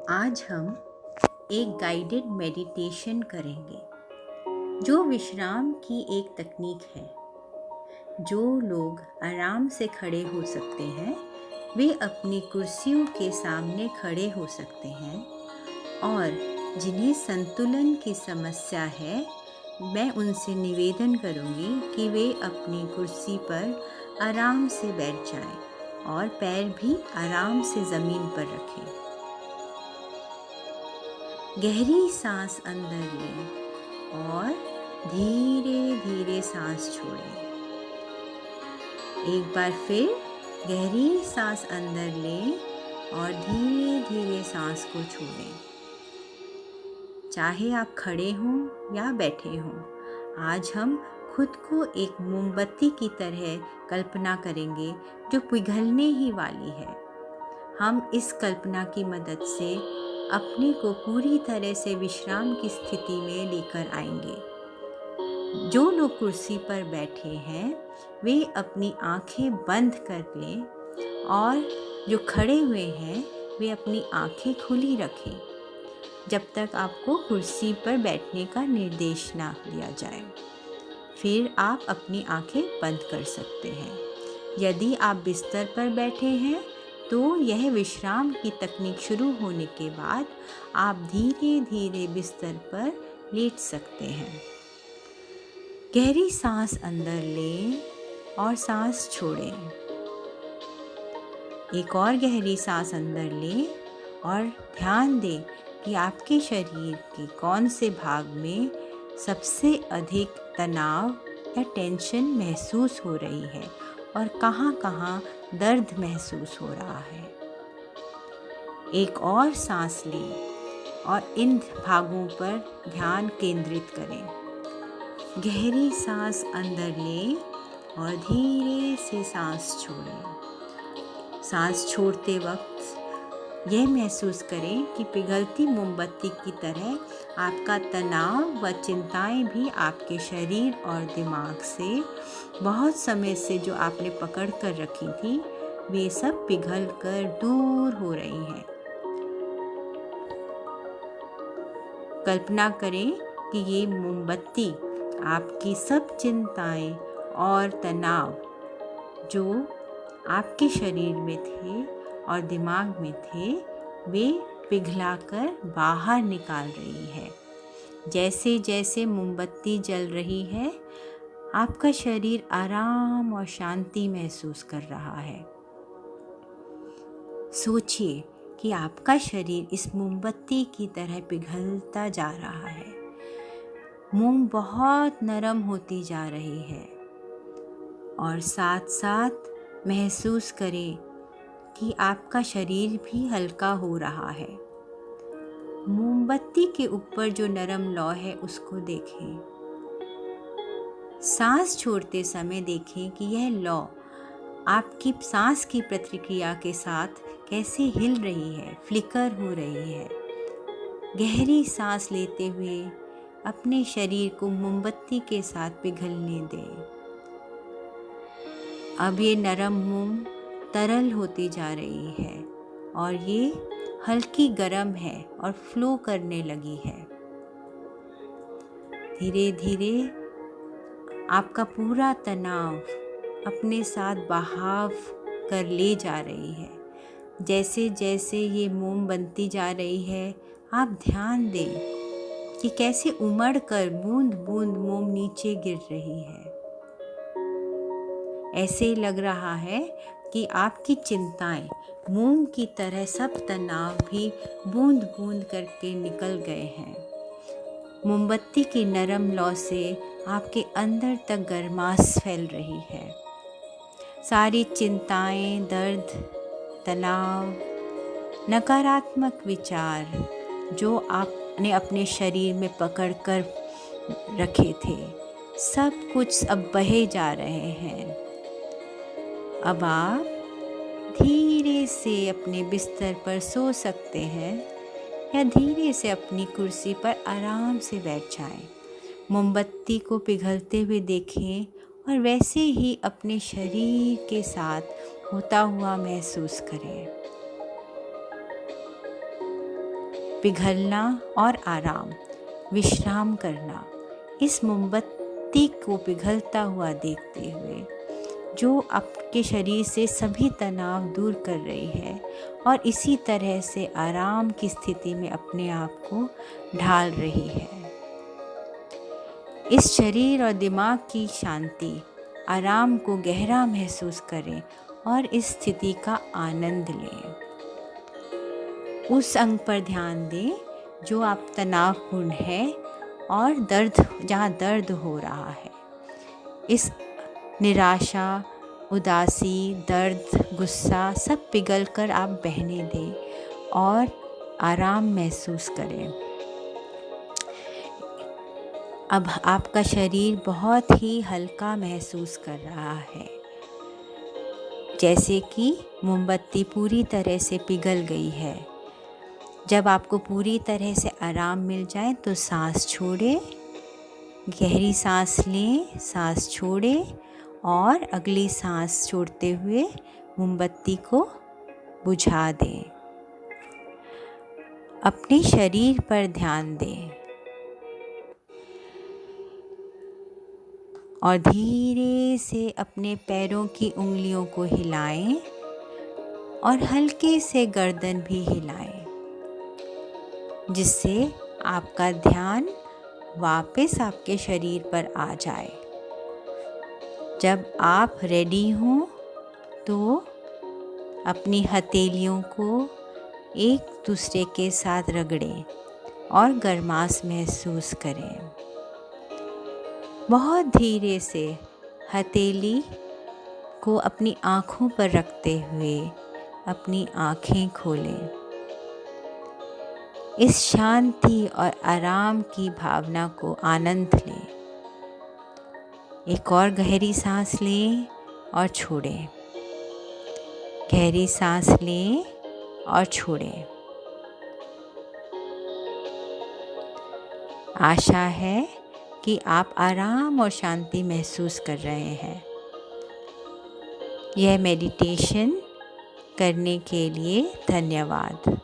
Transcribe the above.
आज हम एक गाइडेड मेडिटेशन करेंगे जो विश्राम की एक तकनीक है। जो लोग आराम से खड़े हो सकते हैं वे अपनी कुर्सियों के सामने खड़े हो सकते हैं, और जिन्हें संतुलन की समस्या है मैं उनसे निवेदन करूंगी कि वे अपनी कुर्सी पर आराम से बैठ जाएं और पैर भी आराम से ज़मीन पर रखें। गहरी सांस अंदर लें और धीरे धीरे सांस छोड़ें। एक बार फिर गहरी सांस अंदर लें और धीरे धीरे सांस को छोड़ें। चाहे आप खड़े हों या बैठे हों, आज हम खुद को एक मोमबत्ती की तरह कल्पना करेंगे जो पिघलने ही वाली है। हम इस कल्पना की मदद से अपने को पूरी तरह से विश्राम की स्थिति में लेकर आएंगे। जो लोग कुर्सी पर बैठे हैं वे अपनी आंखें बंद कर लें, और जो खड़े हुए हैं वे अपनी आंखें खुली रखें जब तक आपको कुर्सी पर बैठने का निर्देश ना दिया जाए। फिर आप अपनी आंखें बंद कर सकते हैं। यदि आप बिस्तर पर बैठे हैं तो यह विश्राम की तकनीक शुरू होने के बाद आप धीरे धीरे बिस्तर पर लेट सकते हैं। गहरी सांस अंदर लें और सांस छोड़ें। एक और गहरी सांस अंदर लें और ध्यान दें कि आपके शरीर के कौन से भाग में सबसे अधिक तनाव या टेंशन महसूस हो रही है और कहाँ-कहाँ दर्द महसूस हो रहा है। एक और सांस लें और इन भागों पर ध्यान केंद्रित करें। गहरी सांस अंदर लें और धीरे से सांस छोड़ें। सांस छोड़ते वक्त यह महसूस करें कि पिघलती मोमबत्ती की तरह आपका तनाव व चिंताएं भी आपके शरीर और दिमाग से बहुत समय से जो आपने पकड़ कर रखी थी वे सब पिघल कर दूर हो रही हैं। कल्पना करें कि ये मोमबत्ती आपकी सब चिंताएं और तनाव जो आपके शरीर में थे और दिमाग में थे वे पिघलाकर बाहर निकाल रही है। जैसे जैसे मोमबत्ती जल रही है आपका शरीर आराम और शांति महसूस कर रहा है। सोचिए कि आपका शरीर इस मोमबत्ती की तरह पिघलता जा रहा है। मोम बहुत नरम होती जा रही है और साथ साथ महसूस करें कि आपका शरीर भी हल्का हो रहा है। मोमबत्ती के ऊपर जो नरम लौ है उसको देखें। सांस छोड़ते समय देखें कि यह लौ आपकी सांस की प्रतिक्रिया के साथ कैसे हिल रही है, फ्लिकर हो रही है। गहरी सांस लेते हुए अपने शरीर को मोमबत्ती के साथ पिघलने दें। अब ये नरम मोम तरल होती जा रही है और ये हल्की गर्म है और फ्लो करने लगी है। धीरे धीरे आपका पूरा तनाव अपने साथ बहाव कर ले जा रही है। जैसे जैसे ये मोम बनती जा रही है आप ध्यान दें कि कैसे उमड़ कर बूंद बूंद मोम नीचे गिर रही है। ऐसे लग रहा है कि आपकी चिंताएं मोम की तरह सब तनाव भी बूंद बूंद करके निकल गए हैं। मोमबत्ती की नरम लौ से आपके अंदर तक गर्माश फैल रही है। सारी चिंताएं, दर्द, तनाव, नकारात्मक विचार जो आपने अपने शरीर में पकड़ कर रखे थे सब कुछ अब बहे जा रहे हैं। अब आप धीरे से अपने बिस्तर पर सो सकते हैं या धीरे से अपनी कुर्सी पर आराम से बैठ जाएं। मोमबत्ती को पिघलते हुए देखें और वैसे ही अपने शरीर के साथ होता हुआ महसूस करें। पिघलना और आराम, विश्राम करना। इस मोमबत्ती को पिघलता हुआ देखते हुए जो आपके शरीर से सभी तनाव दूर कर रही है और इसी तरह से आराम की स्थिति में अपने आप को ढाल रही है। इस शरीर और दिमाग की शांति, आराम को गहरा महसूस करें और इस स्थिति का आनंद लें। उस अंग पर ध्यान दें जो आप तनावपूर्ण है और जहाँ दर्द हो रहा है। इस निराशा, उदासी, दर्द, गुस्सा सब पिघलकर आप बहने दें और आराम महसूस करें। अब आपका शरीर बहुत ही हल्का महसूस कर रहा है, जैसे कि मोमबत्ती पूरी तरह से पिघल गई है। जब आपको पूरी तरह से आराम मिल जाए तो सांस छोड़ें, गहरी सांस लें, सांस छोड़ें और अगली सांस छोड़ते हुए मोमबत्ती को बुझा दें। अपने शरीर पर ध्यान दें और धीरे से अपने पैरों की उंगलियों को हिलाएं और हल्के से गर्दन भी हिलाएं, जिससे आपका ध्यान वापस आपके शरीर पर आ जाए। जब आप रेडी हों तो अपनी हथेलियों को एक दूसरे के साथ रगड़ें और गर्माश महसूस करें। बहुत धीरे से हथेली को अपनी आँखों पर रखते हुए अपनी आँखें खोलें। इस शांति और आराम की भावना को आनंद लें। एक और गहरी सांस लें और छोड़ें। गहरी सांस लें और छोड़ें। आशा है कि आप आराम और शांति महसूस कर रहे हैं। यह मेडिटेशन करने के लिए धन्यवाद।